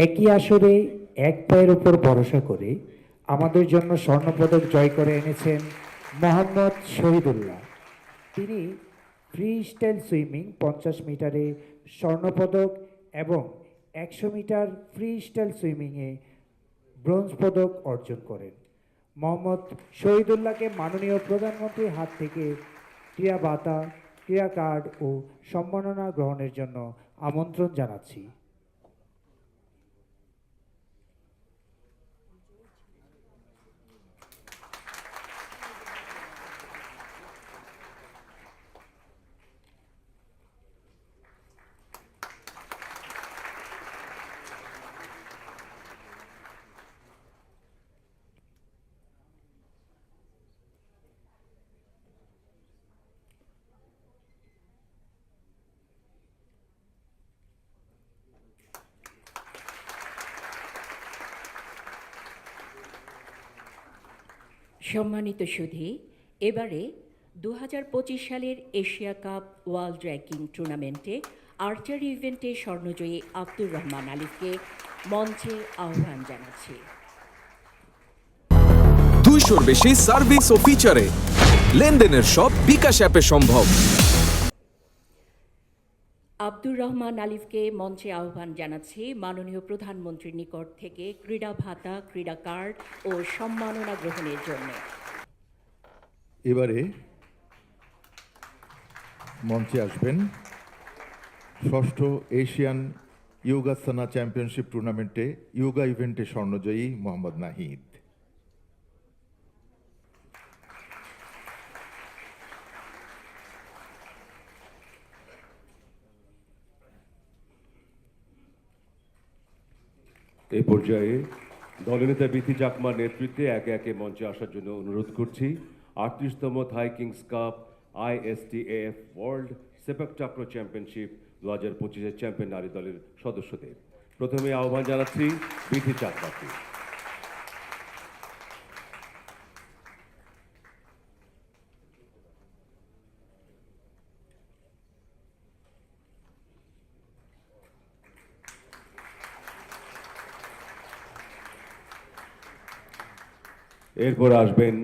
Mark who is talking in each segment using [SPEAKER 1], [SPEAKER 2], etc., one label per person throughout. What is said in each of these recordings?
[SPEAKER 1] একই আসরে এক পায়ের উপর ভরসা করে আমাদের জন্য স্বর্ণপদক জয় করে এনেছেন মোহাম্মদ শহীদুল্লাহ। তিনি ফ্রি স্টাইল সুইমিং 50 মিটারে স্বর্ণপদক এবং 100 মিটার ফ্রি স্টাইল সুইমিংয়ে ব্রোঞ্জ পদক অর্জন করেন। মোহাম্মদ শহীদুল্লাহকে মাননীয় প্রধানমন্ত্রীর হাত থেকে ক্রীড়া ভাতা, ক্রীড়া কার্ড ও সম্মাননা গ্রহণের জন্য আমন্ত্রণ জানাচ্ছি।
[SPEAKER 2] সম্মানিত সুধী, এবারে 2025 সালের এশিয়া কাপ ওয়ার্ল্ড র্যাঙ্কিং টুর্নামেন্টে আর্চারি ইভেন্টে স্বর্ণজয়ী আব্দুর রহমান আলিফকে মঞ্চে আহ্বান জানাচ্ছি।
[SPEAKER 3] 200-র বেশি সার্ভিস ও ফিচারে লেনদেনের সব বিকাশ অ্যাপে সম্ভব।
[SPEAKER 2] আব্দুর রহমান আলিফকে মঞ্চে আহ্বান জানাচ্ছি মাননীয় প্রধানমন্ত্রীর নিকট থেকে ক্রীড়া ভাতা, ক্রীড়া কার্ড ও সম্মাননা গ্রহণের জন্য।
[SPEAKER 4] এবারে মঞ্চে আসবেন ষষ্ঠ এশিয়ান ইয়োগাসনা চ্যাম্পিয়নশিপ টুর্নামেন্টে ইয়োগা ইভেন্টে স্বর্ণজয়ী মোহাম্মদ নাহিদ।
[SPEAKER 5] এই পর্যায়ে দলনেতা বিথি চাকমার নেতৃত্বে একে একে মঞ্চে আসার জন্য অনুরোধ করছি 38তম Thai Kings cup ISTAF world sepak takraw championship 2025-এর চ্যাম্পিয়ন নারী দলের সদস্যদের। প্রথমে আহ্বান জানাচ্ছি বিথি চাকমাকে। এরপর আসবেন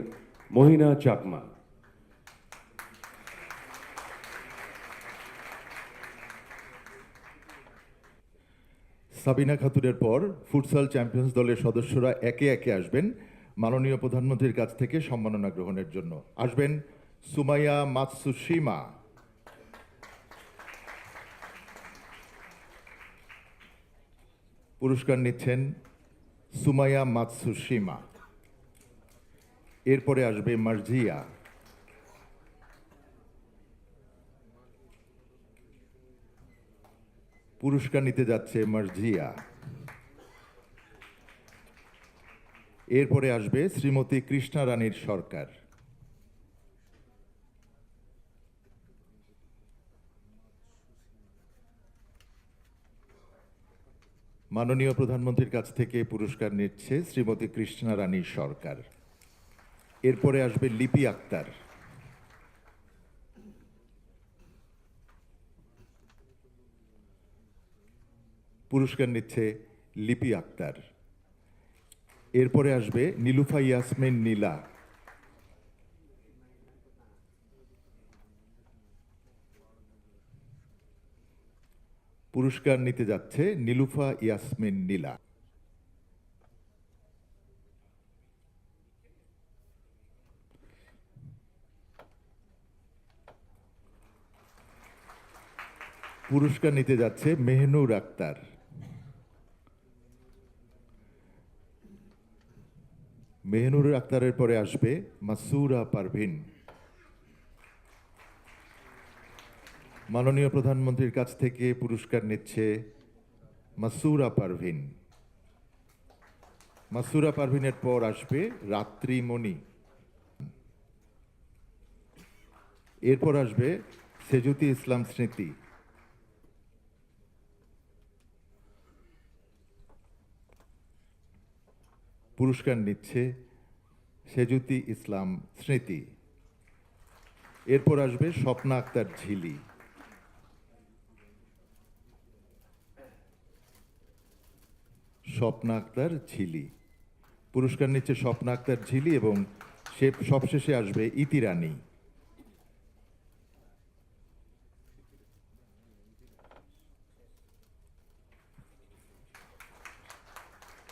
[SPEAKER 5] মহিনা চাকমা।
[SPEAKER 4] সাবিনা খাতুনের পর ফুটসাল চ্যাম্পিয়ন্স দলের সদস্যরা একে একে আসবেন মাননীয় প্রধানমন্ত্রীর কাছ থেকে সম্মাননা গ্রহণের জন্য। আসবেন সুমাইয়া মাতসুশিমা, পুরস্কার নিচ্ছেন সুমাইয়া মাতসুশিমা। এরপরে আসবে মার্জিয়া, পুরস্কার নিতে যাচ্ছে মার্জিয়া। এরপরে আসবে শ্রীমতী কৃষ্ণা রানীর সরকার। মাননীয় প্রধানমন্ত্রীর কাছ থেকে পুরস্কার নিচ্ছে শ্রীমতী কৃষ্ণা রানী সরকার। এরপরে আসবে লিপি আক্তার, পুরস্কার নিচ্ছে লিপি আক্তার। এরপরে আসবে নীলুফা ইয়াসমিন নীলা, পুরস্কার নিতে যাচ্ছে নীলুফা ইয়াসমিন নীলা। পুরস্কার নিতে যাচ্ছে মেহনুর আক্তার। মেহনুর আক্তারের পরে আসবে মাসুরা পারভিন। মাননীয় প্রধানমন্ত্রীর কাছ থেকে পুরস্কার নিচ্ছে মাসুরা পারভিন। মাসুরা পারভিনের পর আসবে রাত্রিমণি। এরপর আসবে সেজুতি ইসলাম স্মৃতি। পুরস্কার নিচ্ছে সেজুতি ইসলাম স্মৃতি। এরপর আসবে স্বপ্না আক্তার ঝিলি। স্বপ্না আক্তার ঝিলি। পুরস্কার নিচ্ছে স্বপ্না আক্তার ঝিলি এবং সবশেষে আসবে ইতি রানী।